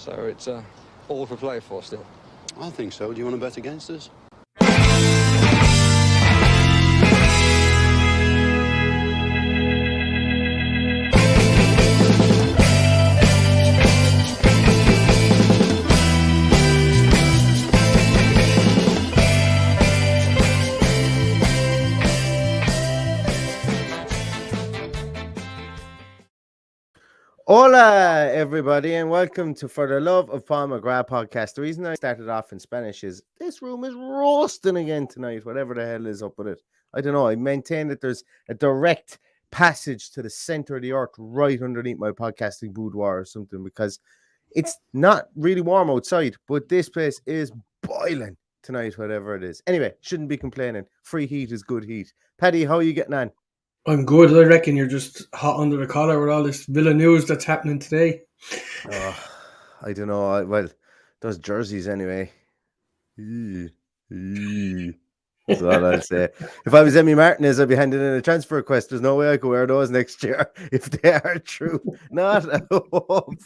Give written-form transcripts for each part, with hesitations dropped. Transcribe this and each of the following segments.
So it's all to play for still. I think so. Do you want to bet against us? Hola, everybody, and welcome to For the Love of Paul McGrath podcast. The reason I started off in Spanish is this room is roasting again tonight, whatever the hell is up with it. I don't know. I maintain that there's a direct passage to the center of the earth right underneath my podcasting boudoir or something, because it's not really warm outside, but this place is boiling tonight, whatever it is. Anyway, shouldn't be complaining. Free heat is good heat. Paddy, how are you getting on? I'm good. I reckon you're just hot under the collar with all this Villa news that's happening today. I don't know. Well, those jerseys anyway. That's all I'll say. If I was Emmy Martinez, I'd be handing in a transfer request. There's no way I could wear those next year if they are true. Not a hope.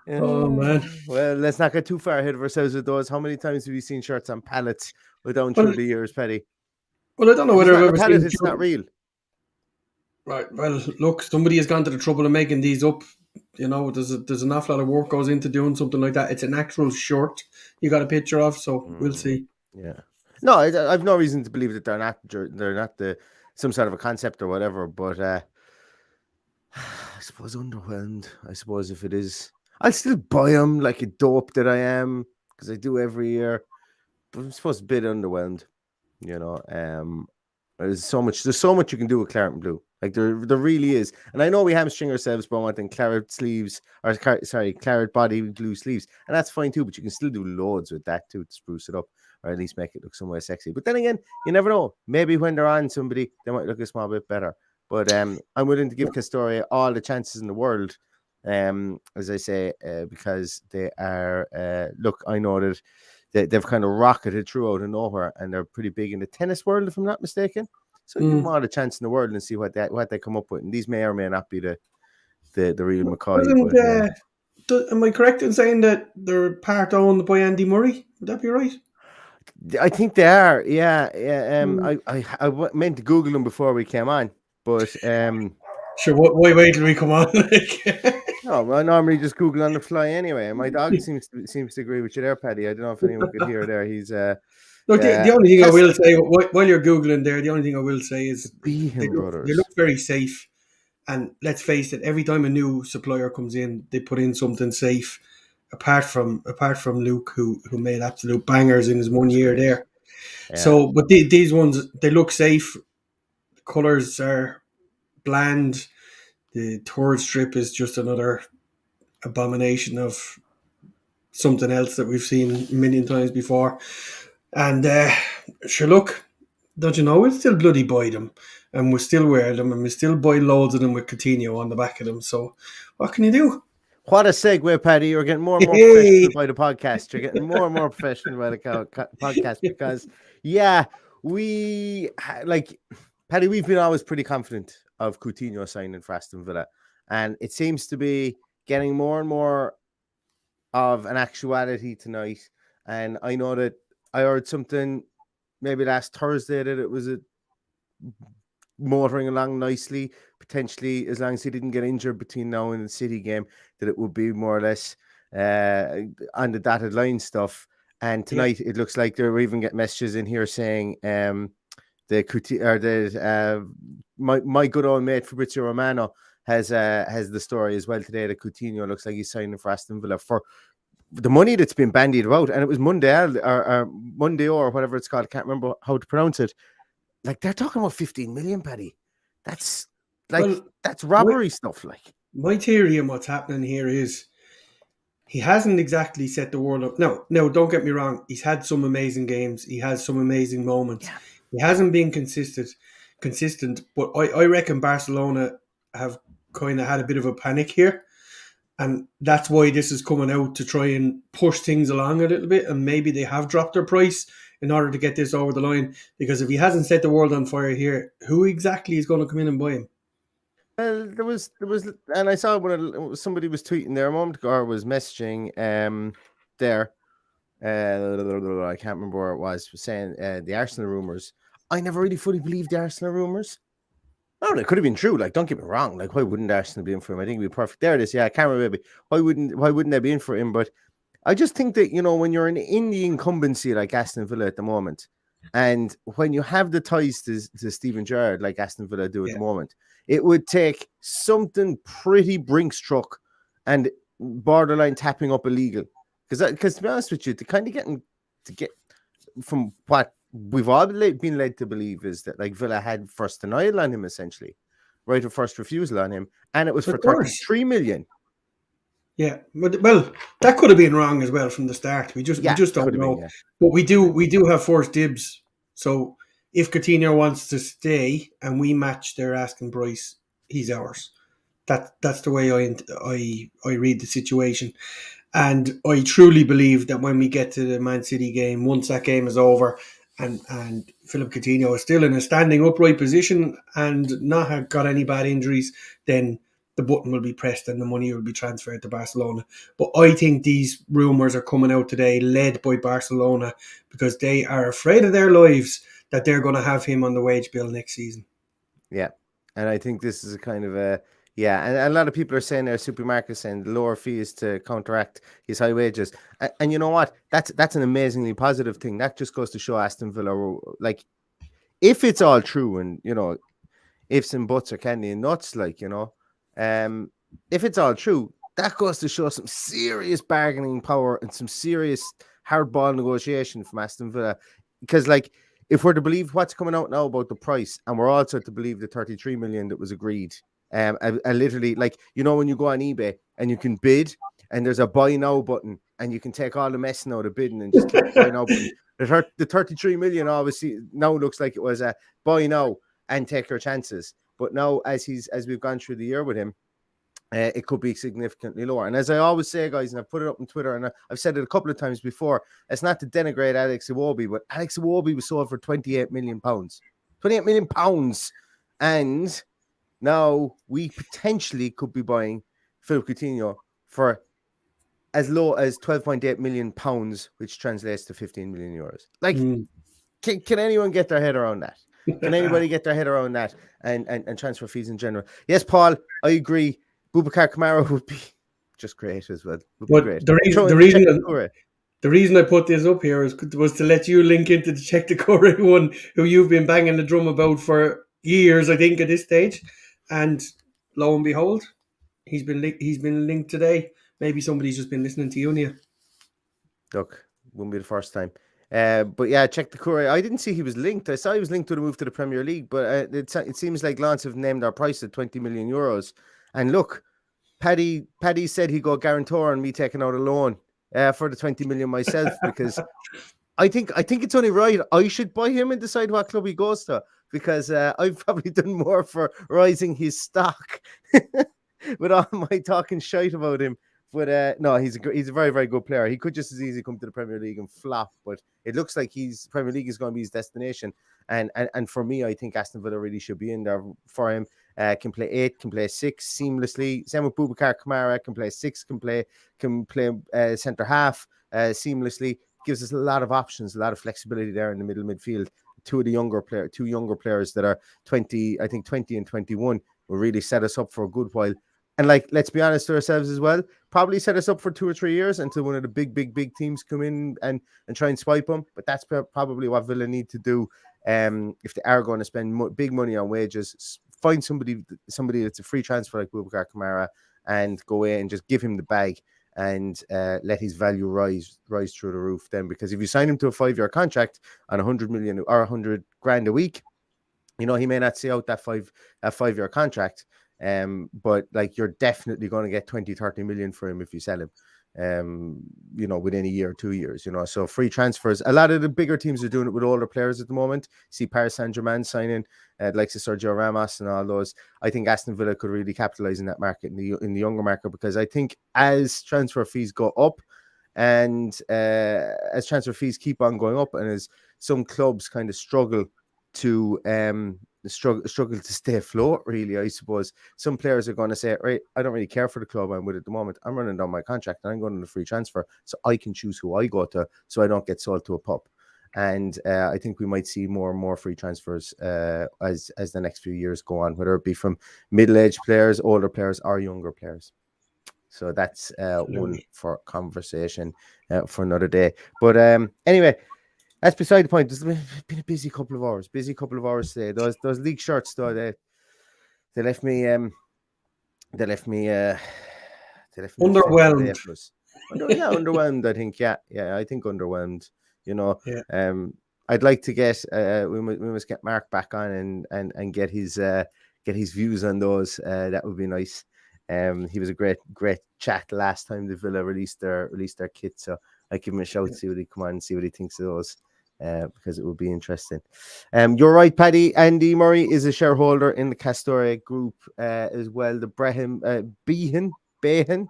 Oh, man. Well, let's not get too far ahead of ourselves with those. How many times have you seen shirts on pallets down through the years, Paddy? Well, I don't know whether I've ever pallet, seen it's not real. Right. Well, look, somebody has gone to the trouble of making these up. You know, there's an awful lot of work goes into doing something like that. It's an actual shirt you got a picture of, so we'll see. Yeah. No, I've no reason to believe that they're not some sort of a concept or whatever. But I suppose underwhelmed. I suppose if it is, I'll still buy them like a dope that I am, because I do every year. But I'm supposed a bit underwhelmed. You know, there's so much you can do with claret and blue. Like there really is. And I know we hamstring ourselves by wanting claret sleeves, or claret body blue sleeves, and that's fine too. But you can still do loads with that too to spruce it up, or at least make it look somewhat sexy. But then again, you never know. Maybe when they're on somebody, they might look a small bit better. But I'm willing to give Castoria all the chances in the world, as I say, because they are. Look, I know that they've kind of rocketed through out of nowhere, and they're pretty big in the tennis world, if I'm not mistaken. So you give them all the chance in the world and see what they come up with. And these may or may not be the real McCoy. Am I correct in saying that they're part owned by Andy Murray? Would that be right? I think they are. Yeah. I meant to Google them before we came on, but sure. Why wait till we come on? No, I normally just Google on the fly anyway. My dog seems to agree with you there, Paddy. I don't know if anyone could hear there. He's look. The only thing I will say while you're Googling there, the only thing I will say is they look very safe. And let's face it, every time a new supplier comes in, they put in something safe. Apart from Luke, who made absolute bangers in his 1 year there. Yeah. So, but these ones, they look safe. The colours are bland. The third strip is just another abomination of something else that we've seen a million times before. And sure, look, don't you know, we'll still bloody buy them. And we still wear them. And we still buy loads of them with Coutinho on the back of them. So what can you do? What a segue, Paddy. You're getting more and more professional by the podcast. You're getting more and more professional by the podcast because, Paddy, we've been always pretty confident of Coutinho signing for Aston Villa. And it seems to be getting more and more of an actuality tonight. And I know that I heard something maybe last Thursday that it was motoring along nicely, potentially, as long as he didn't get injured between now and the City game, that it would be more or less on the dotted line stuff. And tonight it looks like they're even getting messages in here saying my good old mate Fabrizio Romano has the story as well today that Coutinho looks like he's signing for Aston Villa for the money that's been bandied about. And it was Monday or whatever it's called. I can't remember how to pronounce it. Like, they're talking about 15 million, Paddy. That's robbery stuff. Like, my theory on what's happening here is he hasn't exactly set the world up. No, don't get me wrong. He's had some amazing games. He has some amazing moments. Yeah. He hasn't been consistent, but I reckon Barcelona have kind of had a bit of a panic here. And that's why this is coming out, to try and push things along a little bit. And maybe they have dropped their price in order to get this over the line. Because if he hasn't set the world on fire here, who exactly is going to come in and buy him? Well, there was, and I saw somebody was tweeting there a moment ago, or was messaging there. I can't remember where it was saying the Arsenal rumors. I never really fully believed the Arsenal rumors. No, it could have been true. Like, don't get me wrong. Like, why wouldn't Arsenal be in for him? I think it'd be perfect. There it is. Yeah, I can't remember. Why wouldn't they be in for him? But I just think that, when you're in the incumbency like Aston Villa at the moment, and when you have the ties to Steven Gerrard like Aston Villa do at the moment, it would take something pretty Brinkstruck and borderline tapping up illegal. Because to be honest with you, to get from what we've all been led to believe is that like Villa had first denial on him, essentially, right of first refusal on him, and it was for 33 million. Yeah, but well, that could have been wrong as well from the start. We just don't know. But we do have first dibs. So if Coutinho wants to stay and we match their asking price, he's ours. That's the way I read the situation. And I truly believe that when we get to the Man City game, once that game is over and Philippe Coutinho is still in a standing upright position and not have got any bad injuries, then the button will be pressed and the money will be transferred to Barcelona. But I think these rumours are coming out today led by Barcelona because they are afraid of their lives that they're going to have him on the wage bill next season. Yeah. And I think this is a kind of a... Yeah, and a lot of people are saying there, supermarkets saying lower fees to counteract his high wages. And you know what? That's an amazingly positive thing. That just goes to show Aston Villa, like, if it's all true and, ifs and buts are candy and nuts, like, if it's all true, that goes to show some serious bargaining power and some serious hardball negotiation from Aston Villa. Because, like, if we're to believe what's coming out now about the price, and we're also to believe the 33 million that was agreed, I literally, like, when you go on eBay and you can bid and there's a buy now button and you can take all the messing out of bidding and just click buy now button. The 33 million obviously now looks like it was a buy now and take your chances. But now as we've gone through the year with him, it could be significantly lower. And as I always say, guys, and I've put it up on Twitter and I've said it a couple of times before, it's not to denigrate Alex Iwobi, but Alex Iwobi was sold for £28 million. £28 million. And now we potentially could be buying Philippe Coutinho for as low as £12.8 million, which translates to 15 million euros. Like, can anyone get their head around that? Can anybody get their head around that and transfer fees in general? Yes, Paul, I agree. Boubacar Kamara would be just great as well. But the reason I put this up here was to let you link into the Check the Curry one, who you've been banging the drum about for years, I think, at this stage. And lo and behold, he's been linked today. Maybe somebody's just been listening to you, Neil. Look, wouldn't be the first time. But yeah, Check the Curry. I didn't see he was linked. I saw he was linked to the move to the Premier League, but it seems like Lance have named our price at 20 million euros. And look, Paddy said he'd go guarantor on me taking out a loan for the 20 million myself, because I think it's only right. I should buy him and decide what club he goes to, because I've probably done more for rising his stock with all my talking shite about him. But no, he's a very, very good player. He could just as easily come to the Premier League and flop, but it looks like Premier League is going to be his destination. And for me, I think Aston Villa really should be in there for him. Can play 8, can play 6 seamlessly. Same with Boubacar Kamara, can play 6, can play centre half seamlessly. Gives us a lot of options, a lot of flexibility there in the middle midfield. Two younger players that are 20 and 21 will really set us up for a good while. And like, let's be honest to ourselves as well, probably set us up for 2 or 3 years until one of the big teams come in and try and swipe them. But that's probably what Villa need to do if they are going to spend big money on wages. Find somebody that's a free transfer like Boubacar Kamara and go away and just give him the bag and let his value rise through the roof then. Because if you sign him to a 5-year contract on 100 million or 100 grand a week, he may not see out that 5-year contract. But like, you're definitely going to get 20-30 million for him if you sell him, within a year or 2 years, so free transfers. A lot of the bigger teams are doing it with older players at the moment. See Paris Saint-Germain signing like Sergio Ramos and all those. I think Aston Villa could really capitalize in that market, in the younger market, because I think as transfer fees go up and as transfer fees keep on going up, and as some clubs kind of struggle to struggle to stay afloat, really, I suppose. Some players are going to say, right, I don't really care for the club I'm with at the moment. I'm running down my contract and I'm going on a free transfer, so I can choose who I go to, so I don't get sold to a pup. And I think we might see more and more free transfers as the next few years go on, whether it be from middle-aged players, older players, or younger players. So that's one for conversation for another day. But anyway, that's beside the point. It's been a busy couple of hours. Today. Those league shirts, though, they left me underwhelmed. Underwhelmed. I think. Yeah. I think underwhelmed. You know. Yeah. I'd like to get we must get Mark back on and get his views on those. That would be nice. He was a great chat last time the Villa released their kit, so I give him a shout, see what he come on and see what he thinks of those, because it would be interesting. You're right, Paddy. Andy Murray is a shareholder in the Castore group as well. The Behan, Beahon.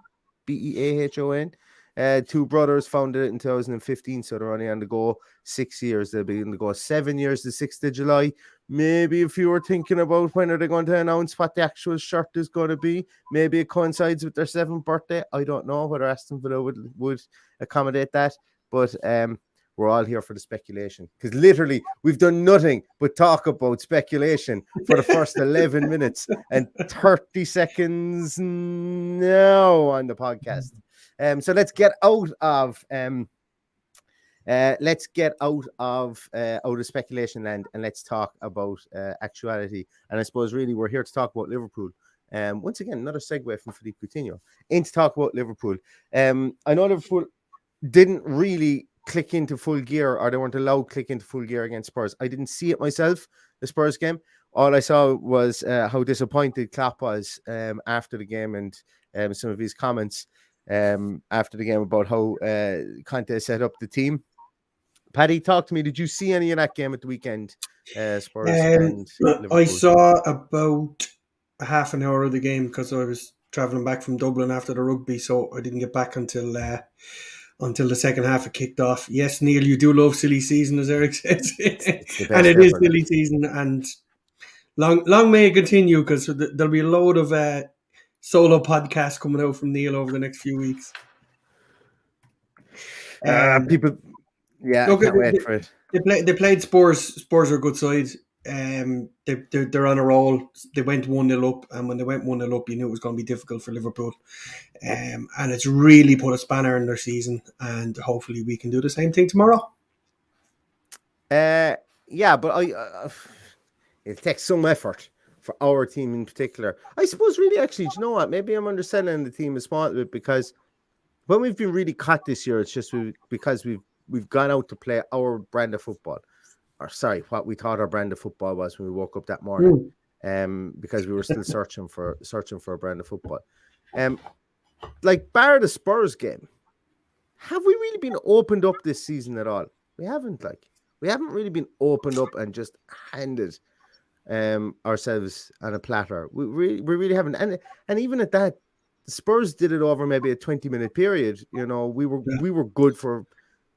Two brothers founded it in 2015, so they're only on the go 6 years. They'll be on the go 7 years, the 6th of July. Maybe if you were thinking about when are they going to announce what the actual shirt is going to be, maybe it coincides with their 7th birthday. I don't know whether Aston Villa would accommodate that, but we're all here for the speculation, because literally we've done nothing but talk about speculation for the first 11 minutes and 30 seconds now on the podcast. So let's get out of speculation land, and let's talk about actuality. And I suppose really we're here to talk about Liverpool. Once again, another segue from Philippe Coutinho into talk about Liverpool. I know Liverpool didn't really click into full gear, or they weren't allowed to click into full gear against Spurs. I didn't see it myself, the Spurs game. All I saw was how disappointed Klopp was after the game, and some of his comments after the game about how Conte set up the team. Paddy, talk to me. Did you see any of that game at the weekend? Spurs and Liverpool? I saw about a half an hour of the game because I was travelling back from Dublin after the rugby, so I didn't get back until the second half had kicked off. Yes, Neil, you do love silly season, as Eric says. And it is silly season, and long may it continue, because there'll be a load of solo podcasts coming out from Neil over the next few weeks. People, look, can't wait for it. They played Spurs. Spurs are a good side. They're on a roll. They went 1-0 up, and when they went 1-0 up, you knew it was going to be difficult for Liverpool. And it's really put a spanner in their season, and hopefully we can do the same thing tomorrow. But it takes some effort for our team in particular. I suppose really, actually, do you know what? Maybe I'm underselling the team a small bit, because when we've been really caught this year, it's just because we've gone out to play our brand of football. Or sorry, what we thought our brand of football was when we woke up that morning. Because we were still searching for a brand of football. Like, bar the Spurs game, have we really been opened up this season at all? We haven't really been opened up and just handed ourselves on a platter. We really haven't. And even at that, the Spurs did it over maybe a 20-minute period. You know, we were good for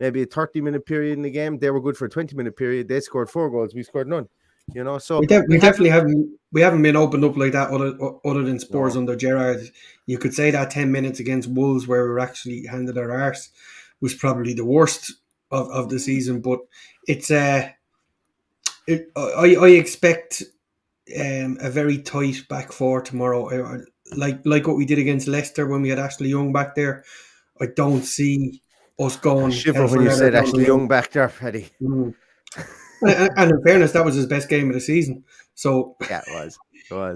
maybe a 30-minute period in the game. They were good for a 20-minute period. They scored 4 goals. We scored none. You know, so we definitely haven't been opened up like that other than Spurs under Gerrards. You could say that 10 minutes against Wolves, where we were actually handed our arse, was probably the worst of the season. But it's I expect a very tight back four tomorrow. Like what we did against Leicester when we had Ashley Young back there. I don't see us going. Shiver when you said Ashley Young back there, Paddy. And in fairness, that was his best game of the season. So yeah, it was.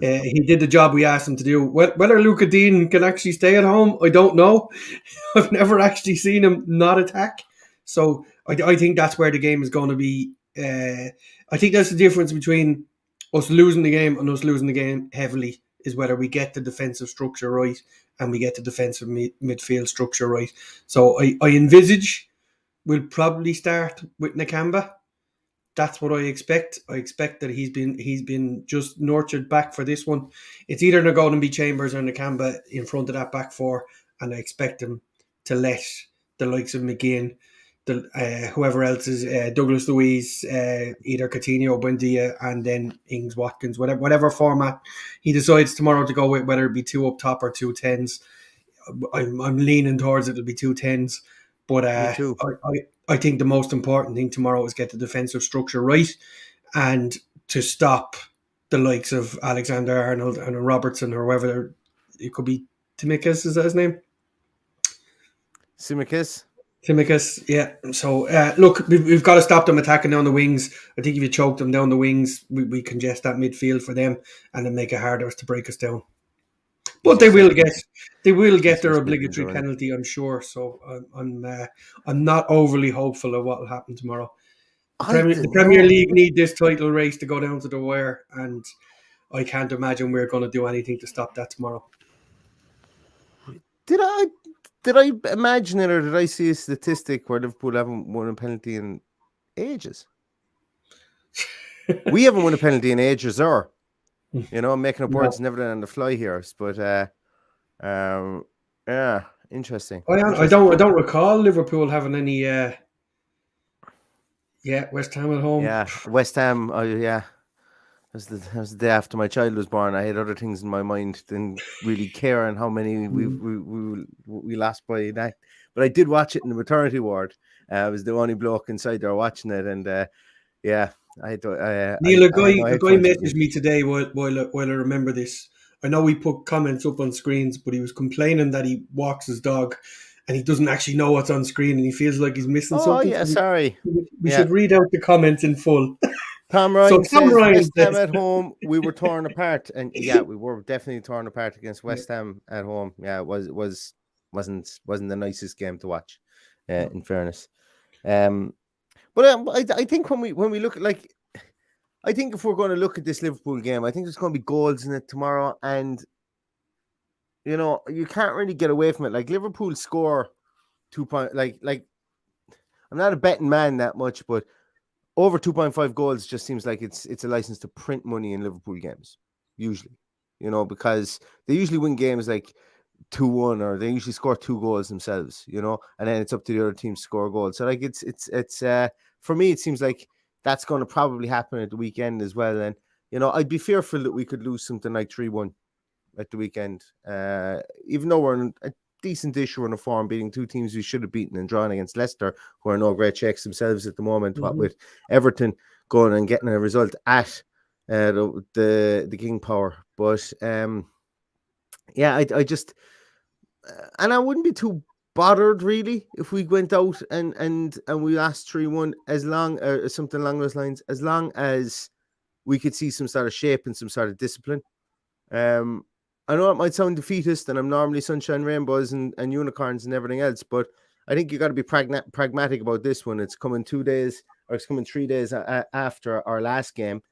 He did the job we asked him to do. Whether Luca Dean can actually stay at home, I don't know. I've never actually seen him not attack. So I think that's where the game is going to be. I think that's the difference between us losing the game and us losing the game heavily, is whether we get the defensive structure right and we get the defensive midfield structure right. So I envisage we'll probably start with Nakamba. That's what I expect. I expect that he's been just nurtured back for this one. It's either going to be Chambers or Nakamba in front of that back four, and I expect him to let the likes of McGinn whoever else is Douglas Luiz, either Coutinho, Buendia, and then Ings, Watkins, whatever format he decides tomorrow to go with, whether it be 2 up top or 2 10s. I'm leaning towards it'll be 2 10s, but Me too. I think the most important thing tomorrow is get the defensive structure right and to stop the likes of Alexander Arnold and Robertson or whoever. It could be Tsimikas, is that his name? Tsimikas, yeah. So, look, we've got to stop them attacking down the wings. I think if you choke them down the wings, we congest that midfield for them and then make it harder to break us down. But they will get their obligatory penalty, I'm sure. So I'm not overly hopeful of what will happen tomorrow. The Premier League need this title race to go down to the wire, and I can't imagine we're going to do anything to stop that tomorrow. Did I imagine it, or did I see a statistic where Liverpool haven't won a penalty in ages? We haven't won a penalty in ages, or making up words never done on the fly here. But yeah, interesting. I don't recall Liverpool having any. West Ham at home. Yeah, West Ham. Oh, yeah. That was the day after my child was born. I had other things in my mind. Didn't really care on how many we lost by that. But I did watch it in the maternity ward. I was the only bloke inside there watching it, and Neil, a guy messaged me today while I remember this. I know we put comments up on screens, but he was complaining that he walks his dog and he doesn't actually know what's on screen and he feels like he's missing something. Oh, yeah, sorry. We should read out the comments in full. Tom Ryan says West Ham at home, we were torn apart. And yeah, we were definitely torn apart against West Ham at home. Yeah, it wasn't the nicest game to watch, in fairness. But I think when we look at, I think if we're going to look at this Liverpool game, I think there's going to be goals in it tomorrow, and you can't really get away from it. Like Liverpool score 2 point, like I'm not a betting man that much, but over 2.5 goals just seems like it's a license to print money in Liverpool games, usually, because they usually win games like 2-1, or they usually score 2 goals themselves, and then it's up to the other team to score goals. So it's for me, it seems like that's going to probably happen at the weekend as well. And, I'd be fearful that we could lose something like 3-1 at the weekend, even though we're in a decent issue in a form, beating 2 teams we should have beaten and drawn against Leicester, who are no great shakes themselves at the moment, what with Everton going and getting a result at the King Power. But I just and I wouldn't be too bothered really if we went out and we lost 3-1, as long as something along those lines, as long as we could see some sort of shape and some sort of discipline. I know it might sound defeatist, and I'm normally sunshine, rainbows, and unicorns and everything else, but I think you got to be pragmatic about this one. It's coming 3 days after our last game.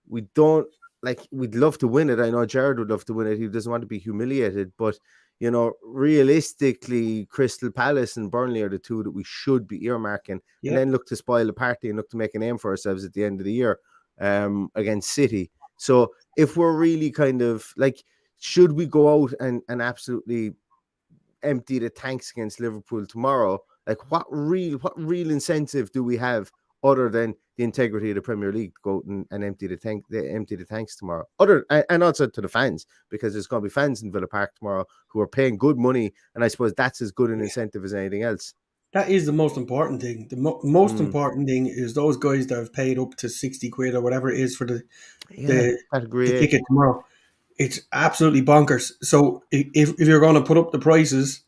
We'd love to win it. I know Gerrard would love to win it. He doesn't want to be humiliated, but realistically, Crystal Palace and Burnley are the 2 that we should be earmarking, and then look to spoil the party and look to make a name for ourselves at the end of the year against City. So if we're really kind of should we go out and absolutely empty the tanks against Liverpool tomorrow? What real incentive do we have other than the integrity of the Premier League to go out and empty the tanks tomorrow? And also to the fans, because there's going to be fans in Villa Park tomorrow who are paying good money, and I suppose that's as good an incentive as anything else. That is the most important thing. The most important thing is those guys that have paid up to 60 quid or whatever it is for the ticket tomorrow. It's absolutely bonkers. So if you're going to put up the prices,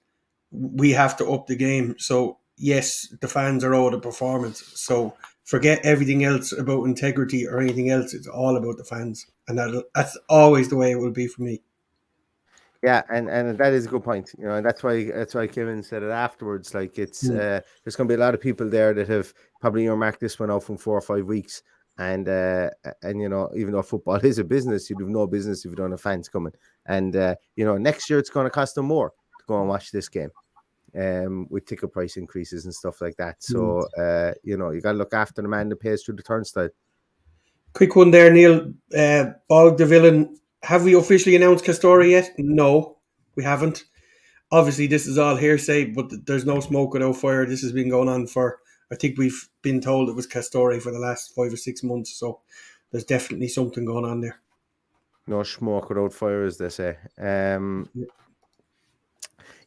we have to up the game. So yes, the fans are owed a performance. So forget everything else about integrity or anything else. It's all about the fans. And that's always the way it will be for me. Yeah, and that is a good point. And that's why Kevin said it afterwards. It's there's going to be a lot of people there that have probably earmarked this one out from 4 or 5 weeks, and even though football is a business, you'd have no business if you don't have fans coming. And next year it's going to cost them more to go and watch this game, with ticket price increases and stuff like that. So you got to look after the man that pays through the turnstile. Quick one there, Neil. Bog the Villain. Have we officially announced Castori yet? No, we haven't. obviously this is all hearsay, but there's no smoke without fire. This has been going on for, I think we've been told it was Castore for the last 5 or 6 months. So there's definitely something going on there. No smoke without fire, as they say.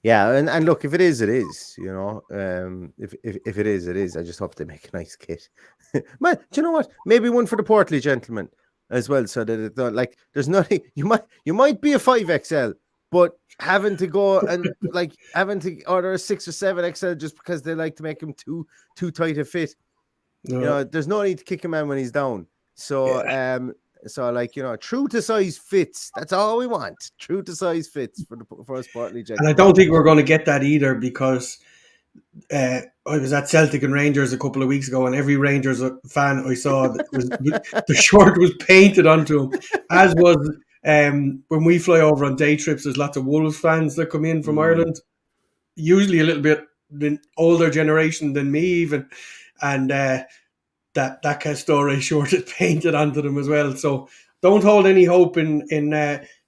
Yeah, and look, if it is, it is. You know, if it is, it is. I just hope they make a nice kit. Man, do you know what? Maybe one for the portly gentlemen as well, so that it, like there's nothing. You might be a 5XL, but having to go and like having to order a 6 or 7XL just because they like to make him too tight a fit. No. You know, there's no need to kick a man when he's down. So So, like, you know, true to size fits. That's all we want. True to size fits for us portly gentlemen. And I don't think we're going to get that either, because I was at Celtic and Rangers a couple of weeks ago, and every Rangers fan I saw, the shirt was painted onto him. As was when we fly over on day trips, there's lots of Wolves fans that come in from Ireland, usually a little bit the older generation than me even, and that Castore shirt is painted onto them as well. So don't hold any hope in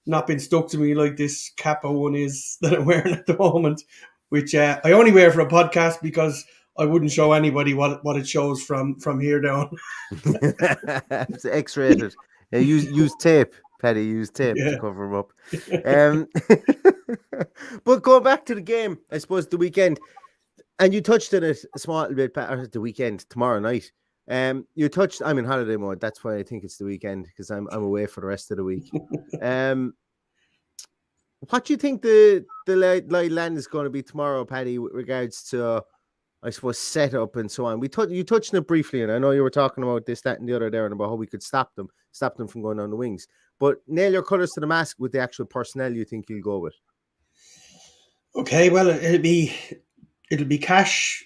not being stuck to me like this Kappa one is that I'm wearing at the moment, which I only wear for a podcast because I wouldn't show anybody what it shows from here down. It's X-rated. Yeah, use tape, Paddy. Use tape to cover them up. But going back to the game, I suppose the weekend, and you touched on it a small bit, the weekend, tomorrow night. You touched. I'm in holiday mode. That's why I think it's the weekend, because I'm away for the rest of the week. What do you think the land is going to be tomorrow, Paddy, with regards to, I suppose, setup and so on? You touched on it briefly, and I know you were talking about this, that, and the other there, and about how we could stop them from going on the wings. But nail your colours to the mask with the actual personnel you think you'll go with. Okay, well, it'll be Cash,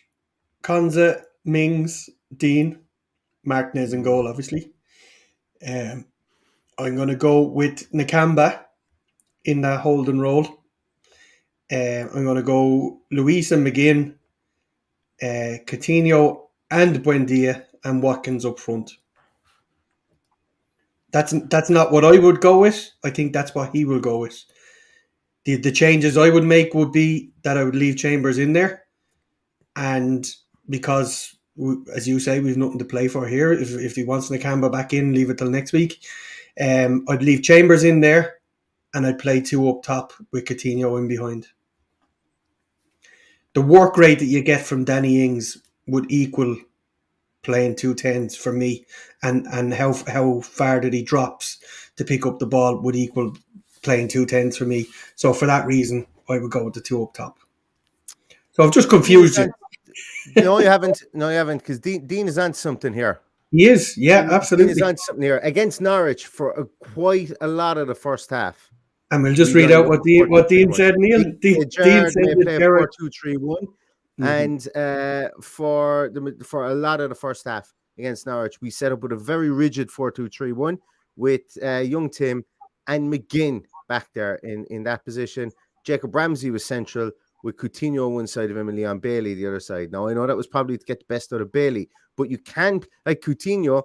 Konza, Mings, Dean, Martinez in goal, obviously. I'm going to go with Nakamba in that holding role. I'm going to go Luis and McGinn, Coutinho and Buendia, and Watkins up front. That's not what I would go with. I think that's what he will go with. The changes I would make would be that I would leave Chambers in there, and because, as you say, we've nothing to play for here. If he wants Nakamba back in, leave it till next week. I'd leave Chambers in there, and I'd play 2 up top with Coutinho in behind. The work rate that you get from Danny Ings would equal playing 2 10s for me, and how far that he drops to pick up the ball would equal playing 2 10s for me. So for that reason, I would go with the 2 up top. So I've just confused you. No, you haven't. No, you haven't, because Dean is on something here. He is, yeah, absolutely. Dean is on something here against Norwich for quite a lot of the first half. And we'll just read out what Dean said, Neil. Dean said play 4-2-3-1, and for a lot of the first half against Norwich, we set up with a very rigid 4-2-3-1 with young Tim and McGinn back there in that position. Jacob Ramsey was central, with Coutinho on one side of him and Leon Bailey the other side. Now, I know that was probably to get the best out of Bailey, but you can't, like Coutinho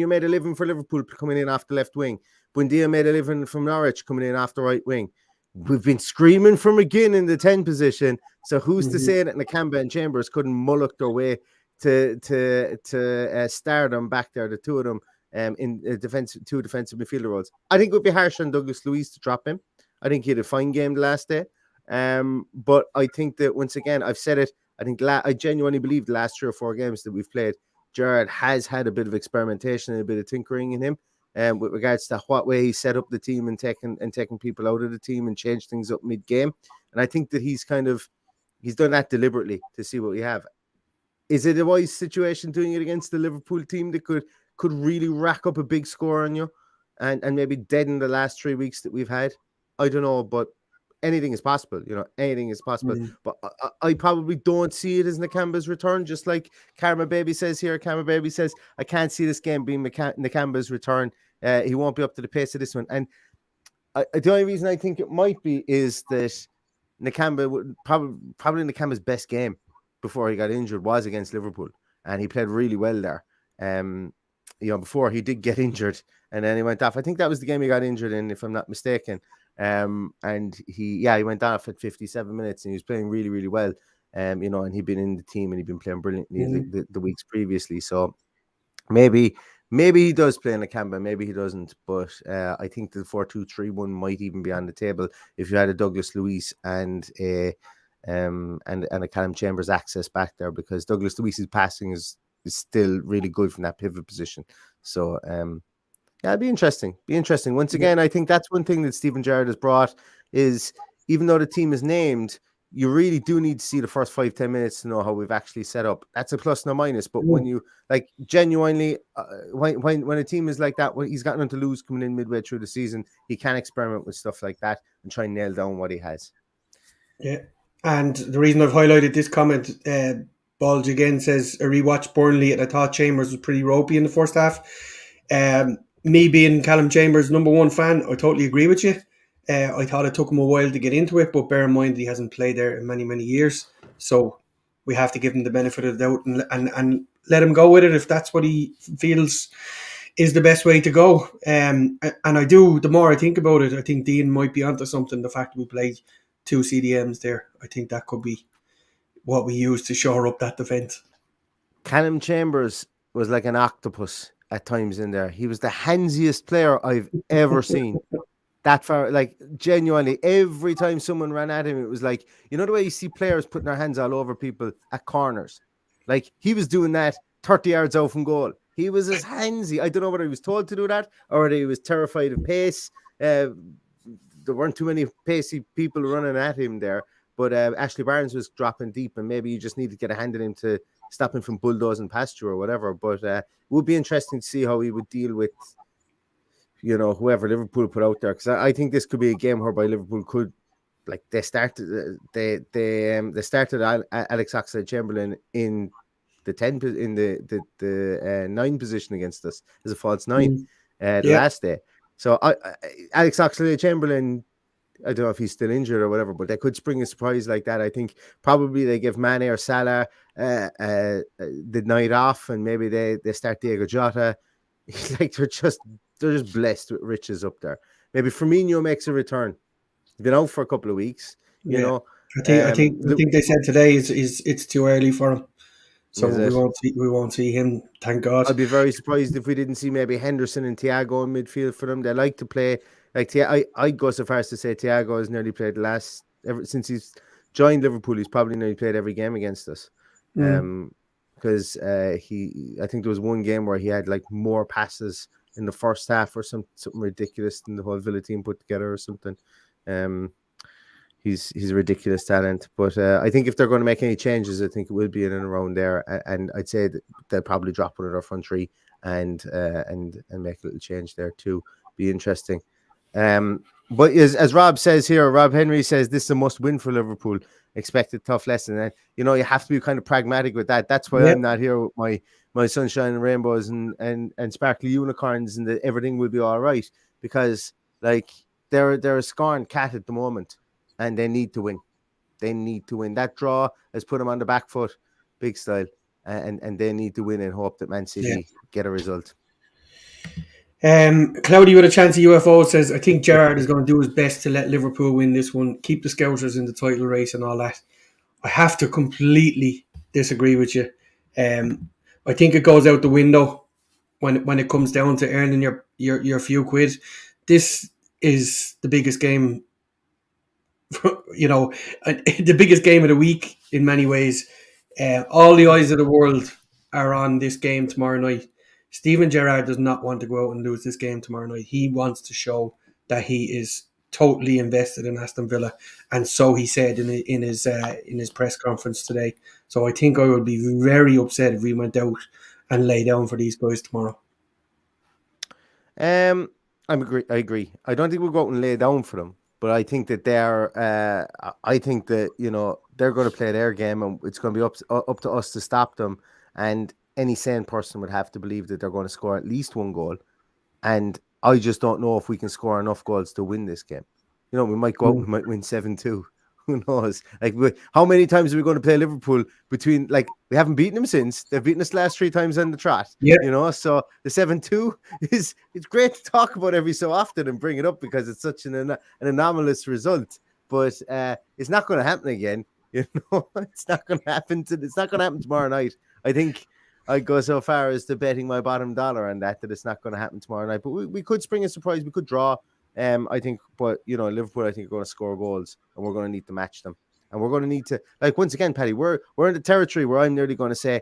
made a living for Liverpool coming in off the left wing. Buendia made a living from Norwich coming in off the right wing. We've been screaming for McGinn in the 10 position, so who's to say that Nakamba and Chambers couldn't mullock their way to stardom back there, the two of them, in two defensive midfielder roles. I think it would be harsh on Douglas Luiz to drop him. I think he had a fine game the last day. But I think that, once again, I've said it, I genuinely believe the last 3 or 4 games that we've played, Gerrard has had a bit of experimentation and a bit of tinkering in him, with regards to what way he set up the team and taking people out of the team and changed things up mid-game. And I think that he's done that deliberately to see what we have. Is it a wise situation doing it against the Liverpool team that could really rack up a big score on you and maybe deaden the last 3 weeks that we've had? I don't know, but anything is possible, anything is possible. But I probably don't see it as Nakamba's return, just like Karma Baby says here. Karma Baby says, I can't see this game being Nakamba's return. He won't be up to the pace of this one. And the only reason I think it might be is that Nakamba would probably Nakamba's best game before he got injured was against Liverpool, and he played really well there. Before he did get injured, and then he went off. I think that was the game he got injured in, if I'm not mistaken. And he went off at 57 minutes and he was playing really, really well. And he'd been in the team and he'd been playing brilliantly the weeks previously. So maybe he does play in a Canberra, maybe he doesn't. But I think the 4-2-3-1 might even be on the table if you had a Douglas Luiz and a Callum Chambers access back there, because Douglas Luiz's passing is still really good from that pivot position. So it'd be interesting. Once again, I think that's one thing that Steven Gerrard has brought is, even though the team is named, you really do need to see the first 5-10 minutes to know how we've actually set up. That's a plus, no minus. But when you genuinely, when a team is like that, when he's got nothing to lose coming in midway through the season, he can experiment with stuff like that and try and nail down what he has. Yeah. And the reason I've highlighted this comment, Bulge again says, a rewatch Burnley, and I thought Chambers was pretty ropey in the first half. Me being Callum Chambers' number one fan, I totally agree with you. I thought it took him a while to get into it, but bear in mind he hasn't played there in many, many years. So we have to give him the benefit of the doubt and let him go with it if that's what he feels is the best way to go. And I do, the more I think about it, I think Dean might be onto something. The fact we played 2 CDMs there, I think that could be what we use to shore up that defence. Callum Chambers was like an octopus at times in there. He was the handsiest player I've ever seen. That far, like, genuinely, every time someone ran at him, it was like, you know the way you see players putting their hands all over people at corners? Like, he was doing that 30 yards out from goal. He was as handsy. I don't know whether he was told to do that or whether he was terrified of pace. There weren't too many pacey people running at him there. But Ashley Barnes was dropping deep, and maybe you just need to get a hand in him to stop him from bulldozing past you or whatever. But it would be interesting to see how he would deal with, whoever Liverpool put out there, because I think this could be a game whereby Liverpool could, like, they started Alex Oxlade-Chamberlain in the 10 in the 9 position against us as a false 9 last day. So Alex Oxlade-Chamberlain, I don't know if he's still injured or whatever, but they could spring a surprise like that. I think probably they give Mane or Salah the night off, and maybe they start Diego Jota. Like, they're just blessed with riches up there. Maybe Firmino makes a return. He's been out for a couple of weeks. You know, I think they said today is it's too early for him, so we won't see him. Thank God. I'd be very surprised if we didn't see maybe Henderson and Thiago in midfield for them. They like to play like I go so far as to say Thiago has nearly played ever since he's joined Liverpool. He's probably nearly played every game against us. Because I think there was one game where he had like more passes in the first half or something ridiculous than the whole Villa team put together or something. He's a ridiculous talent, but I think if they're going to make any changes, I think it will be in and around there, and I'd say that they'll probably drop one of their front three and make a little change there too. Be interesting. But as Rob says here, Rob Henry says this is a must win for Liverpool. Expected tough lesson, and you have to be kind of pragmatic with that. That's why I'm not here with my sunshine and rainbows and sparkly unicorns and that everything will be all right, because like they're a scorned cat at the moment, and they need to win. They need to win. That draw has put them on the back foot, big style, and they need to win and hope that Man City get a result. Cloudy with a chance of UFO says, I think Gerrard is going to do his best to let Liverpool win this one, keep the Scousers in the title race and all that. I have to completely disagree with you. I think it goes out the window when it comes down to earning your few quid. This is the biggest game, the biggest game of the week in many ways. All the eyes of the world are on this game tomorrow night. Steven Gerrard does not want to go out and lose this game tomorrow night. He wants to show that he is totally invested in Aston Villa, and so he said in his press conference today. So I think I would be very upset if we went out and lay down for these guys tomorrow. I agree. I don't think we'll go out and lay down for them, but I think that they're going to play their game, and it's going to be up to us to stop them. And any sane person would have to believe that they're going to score at least one goal. And I just don't know if we can score enough goals to win this game. We might go out, we might win 7-2. Who knows? Like, how many times are we going to play Liverpool between, like, we haven't beaten them since. They've beaten us last 3 times on the trot. Yeah. You know, so the 7-2 it's great to talk about every so often and bring it up because it's such an anomalous result. But it's not going to happen again. You know, it's not going to happen. It's not going to happen tomorrow night. I think I'd go so far as to betting my bottom dollar on that it's not going to happen tomorrow night. But we could spring a surprise. We could draw. I think, but you know, Liverpool, I think, are going to score goals, and we're going to need to match them. And we're going to need to, like, once again, Paddy, we're in the territory where I'm nearly going to say,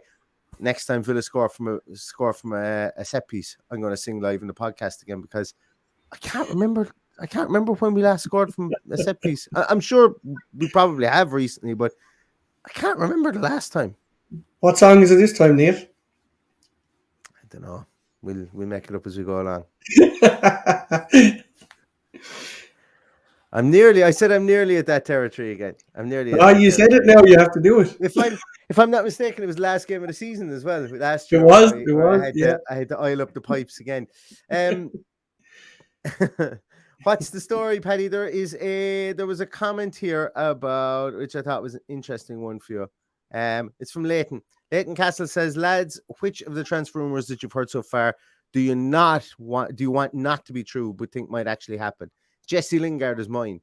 next time Villa score from a set piece, I'm going to sing live in the podcast again because I can't remember when we last scored from a set piece. I'm sure we probably have recently, but I can't remember the last time. What song is it this time, Neil? I don't know. We'll make it up as we go along. I'm nearly at that territory again. You said it now. You have to do it. If I'm not mistaken, it was the last game of the season as well. Last year, it was. I had to oil up the pipes again. What's the story, Paddy? There was a comment here about which I thought was an interesting one for you. It's from Leighton. Leighton Castle says, lads, which of the transfer rumors that you've heard so far do you want not to be true but think might actually happen? Jesse Lingard is mine.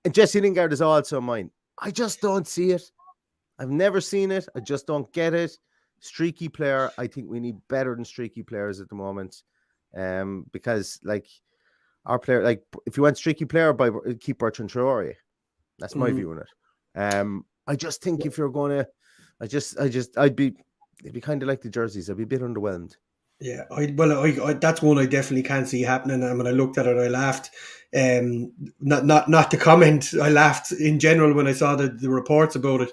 And Jesse Lingard is also mine. I just don't see it. I've never seen it. I just don't get it. Streaky player. I think we need better than streaky players at the moment. Because, like, our player, like, if you want streaky player, keep Bertrand Traore. That's my view on it. I just think if you're going to, it'd be kind of like the jerseys. I'd be a bit underwhelmed. Yeah, I that's one I definitely can't see happening. And when I looked at it, I laughed. Not to comment, I laughed in general when I saw the reports about it.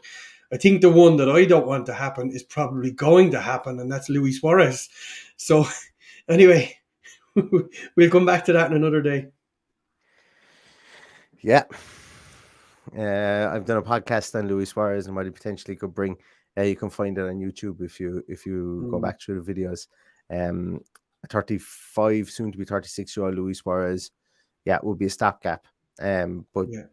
I think the one that I don't want to happen is probably going to happen, and that's Luis Suarez. So, anyway, we'll come back to that in another day. Yeah. I've done a podcast on Luis Suarez and what he potentially could bring. You can find it on YouTube if you go back through the videos. 35, soon to be 36-year-old Luis Suarez, will be a stopgap. But yeah.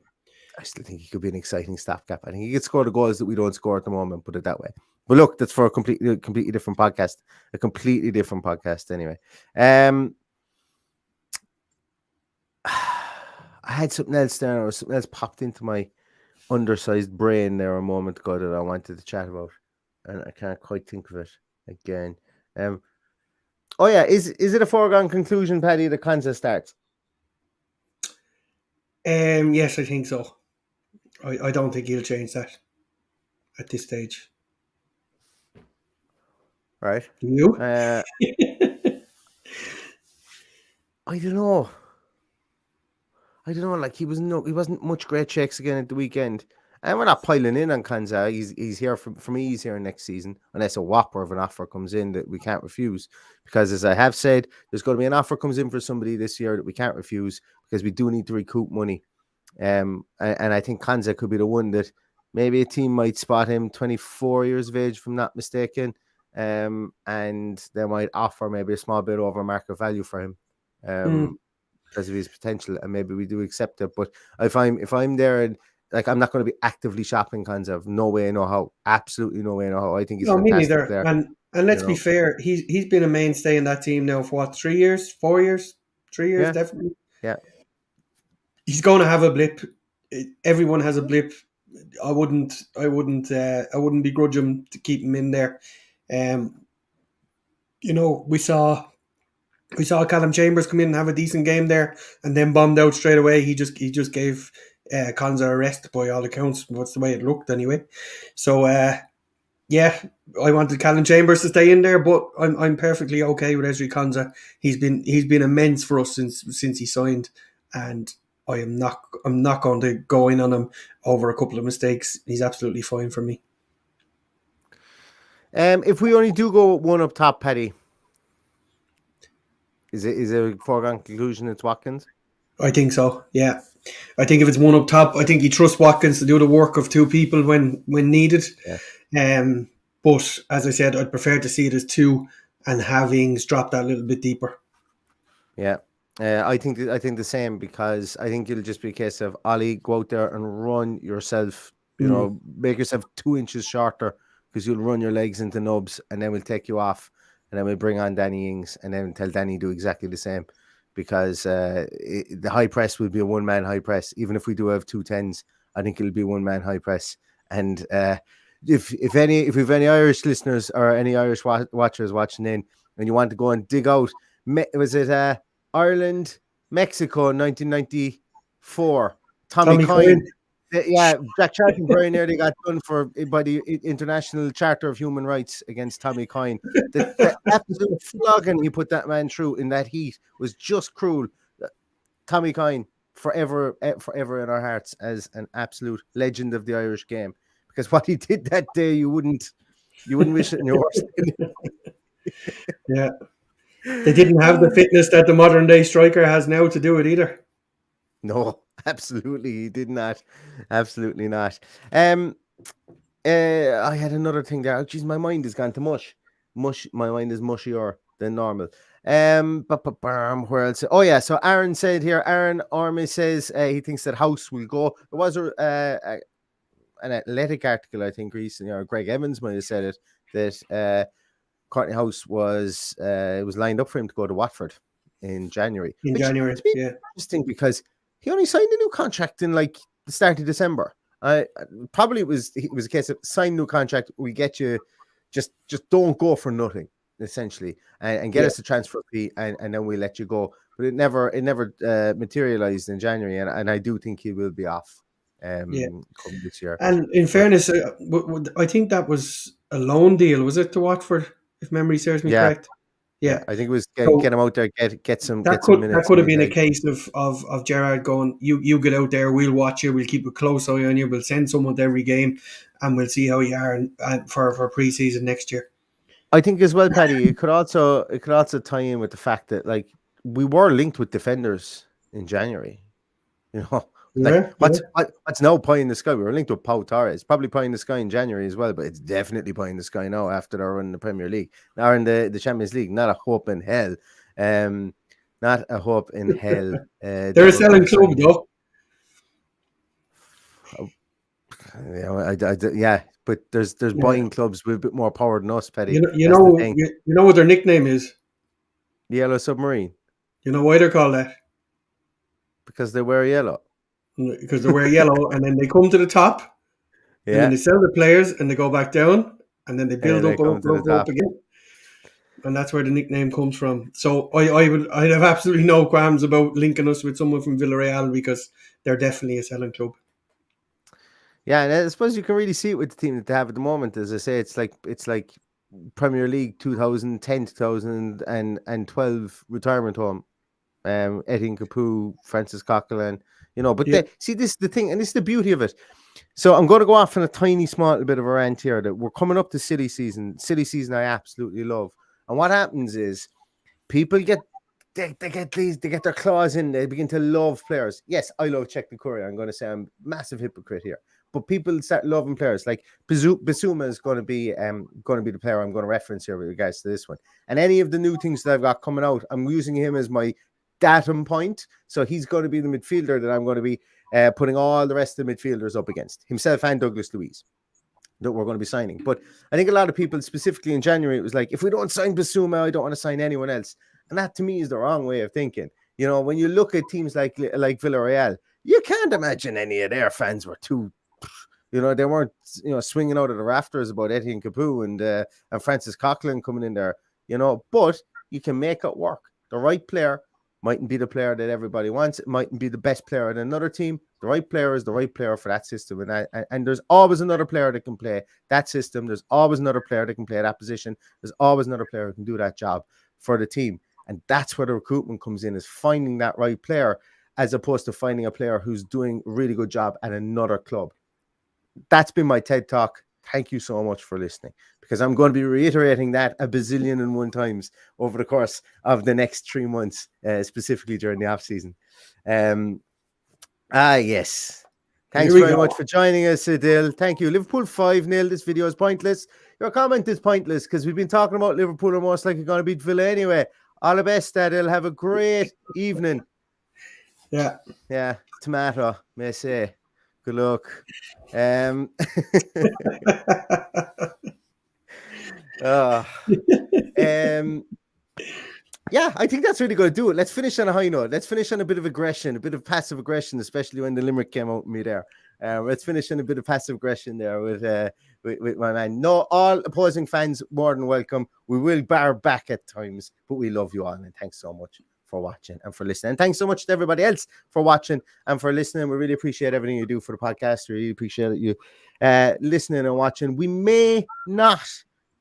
I still think he could be an exciting stopgap. I think he could score the goals that we don't score at the moment, put it that way. But look, that's for a completely different podcast. A completely different podcast anyway. I had something else there, or something else popped into my undersized brain there a moment ago that I wanted to chat about, and I can't quite think of it again. Oh yeah, is it a foregone conclusion, Paddy, that Konsa starts? Yes, I think so. I don't think he'll change that at this stage. Right. You? I don't know. Like he wasn't much great checks again at the weekend. And we're not piling in on Konsa. He's here for me. He's here next season, unless a whopper of an offer comes in that we can't refuse. Because as I have said, there's going to be an offer comes in for somebody this year that we can't refuse because we do need to recoup money. And I think Konsa could be the one that maybe a team might spot him. 24 years of age, if I'm not mistaken, and they might offer maybe a small bit over market value for him. Because of his potential, and maybe we do accept it. But if I'm there and like I'm not going to be actively shopping Konsa, no way, no how, absolutely no way, no how. I think he's fantastic there. And let's be fair, he's been a mainstay in that team now for what, 3 years, 4 years, 3 years, definitely. Yeah, he's going to have a blip. Everyone has a blip. I wouldn't begrudge him to keep him in there. We saw Callum Chambers come in and have a decent game there, and then bombed out straight away. He just gave Konsa a rest by all accounts. That's the way it looked anyway. So I wanted Callum Chambers to stay in there, but I'm perfectly okay with Ezri Konsa. He's been immense for us since he signed, and I'm not going to go in on him over a couple of mistakes. He's absolutely fine for me. If we only do go one up top, Paddy, is it a foregone conclusion it's Watkins? I think so, yeah. I think if it's one up top, I think you trust Watkins to do the work of two people when needed. Yeah. But as I said, I'd prefer to see it as two and have Ings drop that little bit deeper. Yeah. I think the same, because I think it'll just be a case of Ollie, go out there and run yourself. Make yourself 2 inches shorter, because you'll run your legs into nubs, and then we'll take you off, and then we'll bring on Danny Ings, and then tell Danny do exactly the same, because the high press will be a one-man high press. Even if we do have 2 10s, I think it'll be a one-man high press. And if we've any Irish listeners or any Irish watchers watching in, and you want to go and dig out, was it Ireland, Mexico in 1994? Tommy Coyne. Yeah, Jack Charlton very nearly got done by the International Charter of Human Rights against Tommy Coyne. The absolute flogging he put that man through in that heat was just cruel. Tommy Coyne, forever in our hearts as an absolute legend of the Irish game, because what he did that day, you wouldn't wish it in your worst. Yeah. They didn't have the fitness that the modern day striker has now to do it either. No, absolutely, he did not. Absolutely not. I had another thing there. Oh, geez, my mind has gone to mush. My mind is mushier than normal. Where else? Oh yeah. So Aaron said here. Aaron Army says he thinks that House will go. There was an Athletic article, I think, recently, or Greg Evans might have said it, that Kortney Hause was lined up for him to go to Watford in January. Interesting, because he only signed a new contract in like the start of December. Probably it was a case of sign new contract. We get you, just don't go for nothing, essentially, and get us a transfer fee, and then we let you go. But it never materialized in January, and I do think he will be off come this year. And in fairness, I think that was a loan deal, was it, to Watford, if memory serves me correct? Yeah, I think it was get him out there, get some minutes. That could have been a case of Gerrard going, you get out there, we'll watch you, we'll keep a close eye on you, we'll send someone to every game, and we'll see how you are for pre-season next year. I think as well, Paddy, it could also tie in with the fact that, like, we were linked with defenders in January. What's now pie in the sky? We were linked with Pau Torres, probably pie in the sky in January as well, but it's definitely pie in the sky now after they're in the Premier League. Now in the Champions League, not a hope in hell. Not a hope in hell. They're a selling club, though. But there's buying clubs with a bit more power than us, Paddy. You know what their nickname is? The Yellow Submarine. You know why they're called that? Because they wear yellow. Because they wear yellow, and then they come to the top, and then they sell the players, and they go back down, and then they build up again, and that's where the nickname comes from. So I'd have absolutely no qualms about linking us with someone from Villarreal, because they're definitely a selling club. Yeah, and I suppose you can really see it with the team that they have at the moment. As I say, it's like Premier League 2010, 2012 retirement home. Etienne Capoue, Francis Coquelin, but see, this is the thing, and this is the beauty of it. So I'm going to go off on a tiny, small bit of a rant here, that we're coming up to silly season. Silly season I absolutely love. And what happens is people get their claws in, they begin to love players. Yes, I love Czech Courier. I'm going to say I'm a massive hypocrite here. But people start loving players. Like Bissouma is going to be the player I'm going to reference here with regards to this one. And any of the new things that I've got coming out, I'm using him as my datum point. So he's going to be the midfielder that I'm going to be putting all the rest of the midfielders up against, himself and Douglas Luiz, that we're going to be signing. But I think a lot of people, specifically in January, it was like, if we don't sign Bissouma, I don't want to sign anyone else. And that to me is the wrong way of thinking. When you look at teams like Villarreal, you can't imagine any of their fans were too, they weren't, swinging out of the rafters about Etienne Capoue and Francis Coquelin coming in there, but you can make it work. The right player mightn't be the player that everybody wants. It mightn't be the best player in another team. The right player is the right player for that system. And there's always another player that can play that system. There's always another player that can play that position. There's always another player who can do that job for the team. And that's where the recruitment comes in, is finding that right player, as opposed to finding a player who's doing a really good job at another club. That's been my TED Talk. Thank you so much for listening, because I'm going to be reiterating that a bazillion and one times over the course of the next 3 months, specifically during the off season. Yes. Thanks very much for joining us, Adil. Thank you. Liverpool 5-0. This video is pointless. Your comment is pointless, because we've been talking about Liverpool are most likely going to beat Villa anyway. All the best, Adil. Have a great evening. Yeah. Yeah. Tomato, may I say. Good luck. Yeah, I think that's really going to do it. Let's finish on a high note. Let's finish on a bit of aggression, a bit of passive aggression, especially when the Limerick came out with me there. Let's finish on a bit of passive aggression there with my man. No, all opposing fans more than welcome. We will bar back at times, but we love you all, and thanks so much for watching and for listening. And thanks so much to everybody else for watching and for listening. We really appreciate everything you do for the podcast. We really appreciate you listening and watching. We may not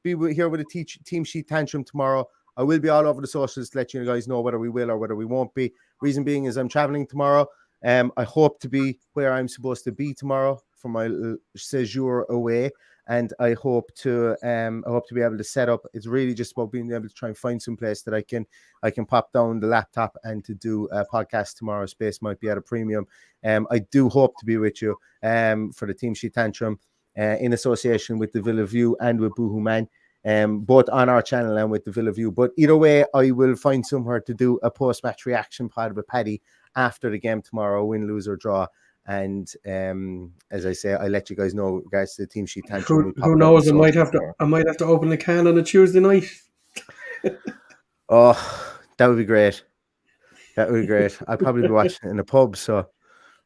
be here with a team sheet tantrum tomorrow. I will be all over the socials to let you guys know whether we will or whether we won't be. Reason being is I'm traveling tomorrow. I hope to be where I'm supposed to be tomorrow for my séjour away, and I hope to be able to set up. It's really just about being able to try and find some place that I can pop down the laptop and to do a podcast tomorrow. Space might be at a premium. I do hope to be with you for the team sheet tantrum in association with the Villa View and with Boohoo Man. Both on our channel and with the Villa View. But either way, I will find somewhere to do a post-match reaction pod with Paddy after the game tomorrow, win, lose or draw. And as I say, I let you guys know regards to the team sheet tantrum. Who knows? I might have to open a can on a Tuesday night. Oh, that would be great. That would be great. I'll probably be watching it in a pub, so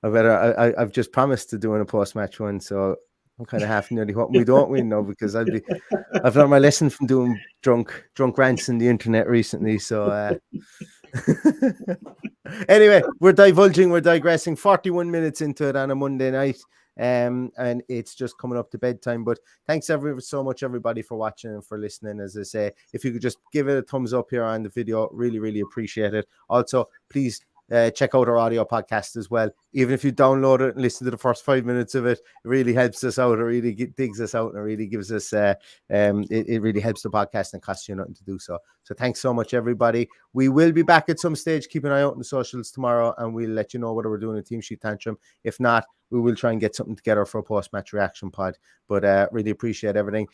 I've just promised to do a post-match one, so I'm kind of half nearly hoping we don't win now, because I've learned my lesson from doing drunk rants on the internet recently. So anyway, we're digressing 41 minutes into it on a Monday night. And it's just coming up to bedtime. But thanks so much, everybody, for watching and for listening. As I say, if you could just give it a thumbs up here on the video, really, really appreciate it. Also, please check out our audio podcast as well. Even if you download it and listen to the first 5 minutes of it, it really helps us out. It really digs us out, and it really gives us it really helps the podcast and costs you nothing to do so. So thanks so much, everybody. We will be back at some stage. Keep an eye out on the socials tomorrow, and we'll let you know whether we're doing a team sheet tantrum. If not, we will try and get something together for a post-match reaction pod. But really appreciate everything.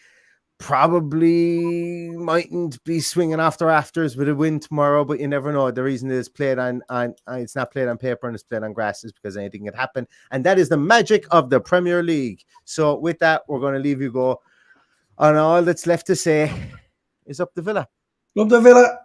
Probably mightn't be swinging after afters with a win tomorrow, but you never know. The reason it's played on it's not played on paper and it's played on grass is because anything can happen, and that is the magic of the Premier League. So with that, we're going to leave you go, and all that's left to say is up the Villa. Up the Villa.